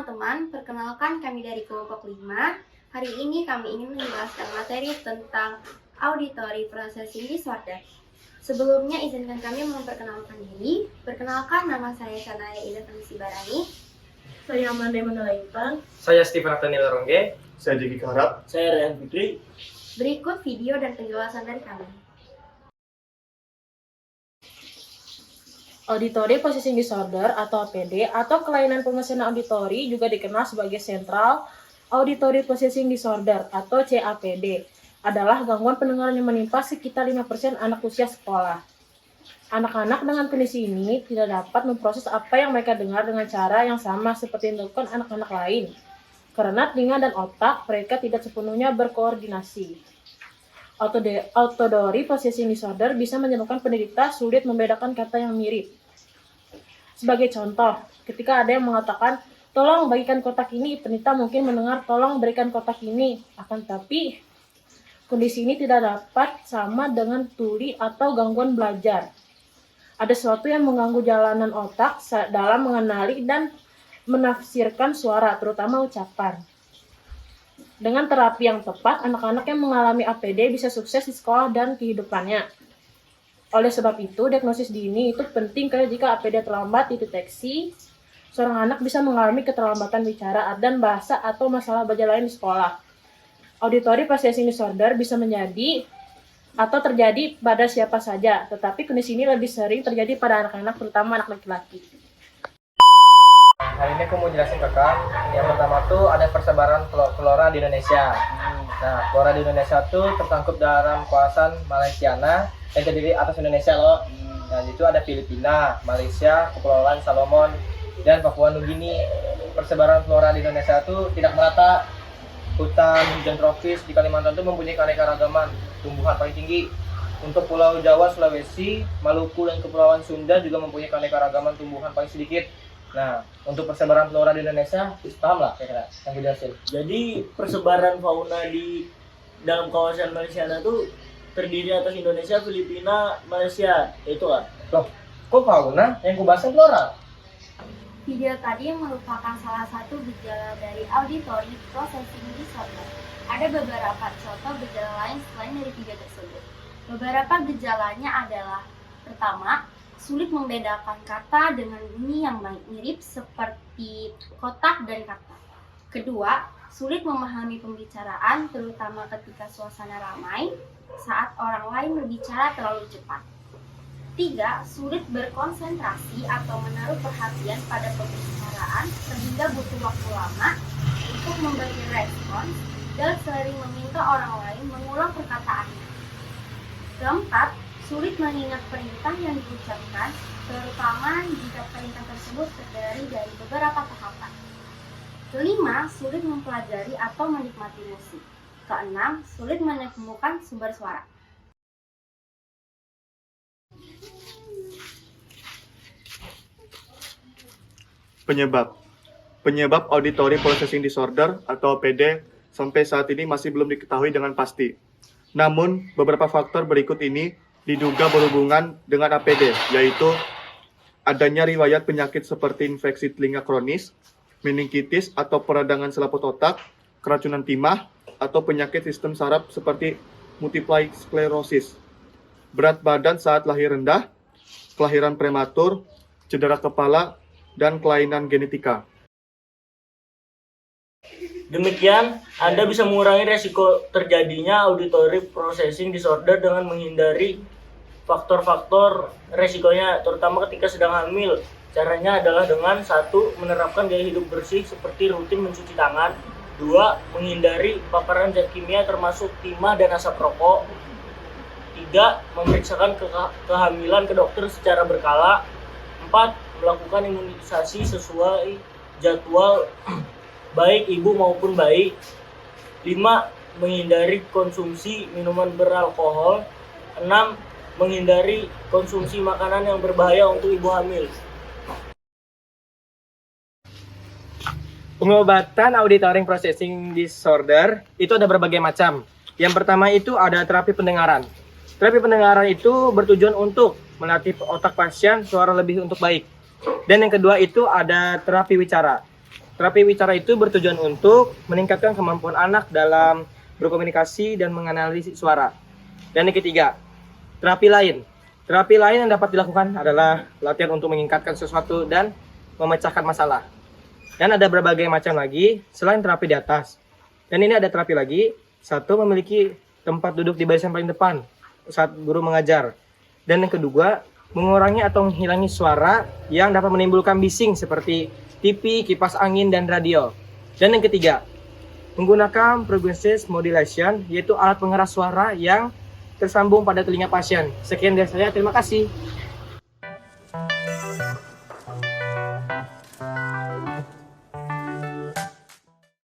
teman-teman, perkenalkan kami dari kelompok 5. Hari ini kami ingin menjelaskan materi tentang auditory processing disorder. Sebelumnya izinkan kami memperkenalkan diri. Perkenalkan, nama saya Sanaya Ida Felici Barani. Saya Amanda Manalaipan. Saya Stephen Nathaniel Rongge. Saya Jeki Harap. Saya Rehan Fitri. Berikut video dan penjelasan dari kami. Auditory Processing Disorder atau APD atau kelainan pengesahan auditori juga dikenal sebagai Central Auditory Processing Disorder atau CAPD adalah gangguan pendengaran yang menimpa sekitar 5% anak usia sekolah. Anak-anak dengan kondisi ini tidak dapat memproses apa yang mereka dengar dengan cara yang sama seperti yang dilakukan anak-anak lain. Karena telinga dan otak mereka tidak sepenuhnya berkoordinasi. Auditory Processing Disorder bisa menyebabkan penderita sulit membedakan kata yang mirip. Sebagai contoh, ketika ada yang mengatakan, tolong bagikan kotak ini, penderita mungkin mendengar, tolong berikan kotak ini. Akan tetapi, kondisi ini tidak dapat sama dengan tuli atau gangguan belajar. Ada sesuatu yang mengganggu jalanan otak dalam mengenali dan menafsirkan suara, terutama ucapan. Dengan terapi yang tepat, anak-anak yang mengalami APD bisa sukses di sekolah dan kehidupannya. Oleh sebab itu, diagnosis dini itu penting karena jika APD terlambat dideteksi, seorang anak bisa mengalami keterlambatan bicara dan bahasa atau masalah belajar lain di sekolah. Auditory Processing Disorder bisa menjadi atau terjadi pada siapa saja, tetapi kondisi ini lebih sering terjadi pada anak-anak, terutama anak laki-laki. Hari ini aku mau jelasin ke kamu. Yang pertama tuh ada persebaran flora di Indonesia. Nah, flora di Indonesia tuh tertangkup dalam kawasan Malaysiana yang terdiri atas Indonesia loh. Nah, itu ada Filipina, Malaysia, Kepulauan Salomon, dan Papua Nugini. Persebaran flora di Indonesia tuh tidak merata. Hutan hujan tropis di Kalimantan tuh mempunyai keanekaragaman tumbuhan paling tinggi. Untuk Pulau Jawa, Sulawesi, Maluku, dan Kepulauan Sunda juga mempunyai keanekaragaman tumbuhan paling sedikit. Nah, untuk persebaran flora di Indonesia, paham lah kira-kira yang gue jelasin. Jadi persebaran fauna di dalam kawasan Malaysia itu terdiri atas Indonesia, Filipina, Malaysia, itu kan? Loh, kok fauna? Yang gue bahas kan flora. Video tadi merupakan salah satu gejala dari auditory processing disorder. Ada beberapa contoh gejala lain selain dari 3 tersebut. Beberapa gejalanya adalah: pertama, sulit membedakan kata dengan bunyi yang mirip seperti kotak dan kata. Kedua, sulit memahami pembicaraan terutama ketika suasana ramai saat orang lain berbicara terlalu cepat. 3. Sulit berkonsentrasi atau menaruh perhatian pada pembicaraan sehingga butuh waktu lama untuk memberi respons dan sering meminta orang lain mengulang perkataannya. Keempat, sulit mengingat perintah yang diucapkan, terutama jika perintah tersebut terdiri dari beberapa tahapan. Kelima, sulit mempelajari atau menikmati musik. Keenam, sulit menemukan sumber suara. Penyebab Auditory Processing Disorder atau APD sampai saat ini masih belum diketahui dengan pasti. Namun, beberapa faktor berikut ini diduga berhubungan dengan APD, yaitu adanya riwayat penyakit seperti infeksi telinga kronis, meningitis atau peradangan selaput otak, keracunan timah, atau penyakit sistem saraf seperti multiple sclerosis, berat badan saat lahir rendah, kelahiran prematur, cedera kepala, dan kelainan genetika. Demikian, Anda bisa mengurangi resiko terjadinya auditory processing disorder dengan menghindari faktor-faktor resikonya, terutama ketika sedang hamil. Caranya adalah dengan 1. Menerapkan gaya hidup bersih seperti rutin mencuci tangan. 2. Menghindari paparan zat kimia termasuk timah dan asap rokok. 3. Memeriksakan kehamilan ke dokter secara berkala. 4. Melakukan imunisasi sesuai jadwal baik ibu maupun bayi. 5. Menghindari konsumsi minuman beralkohol. 6. Menghindari konsumsi makanan yang berbahaya untuk ibu hamil. Pengobatan auditory processing disorder itu ada berbagai macam. Yang pertama itu ada terapi pendengaran. Terapi pendengaran itu bertujuan untuk melatih otak pasien suara lebih untuk baik. Dan yang kedua itu ada terapi wicara. Terapi wicara itu bertujuan untuk meningkatkan kemampuan anak dalam berkomunikasi dan menganalisis suara. Dan yang ketiga, terapi lain. Terapi lain yang dapat dilakukan adalah latihan untuk meningkatkan sesuatu dan memecahkan masalah. Dan ada berbagai macam lagi selain terapi di atas. Dan ini ada terapi lagi, satu memiliki tempat duduk di barisan paling depan saat guru mengajar. Dan yang kedua, mengurangi atau menghilangi suara yang dapat menimbulkan bising seperti TV, kipas angin, dan radio. Dan yang ketiga, menggunakan frequency modulation, yaitu alat pengeras suara yang tersambung pada telinga pasien. Sekian dari saya, terima kasih.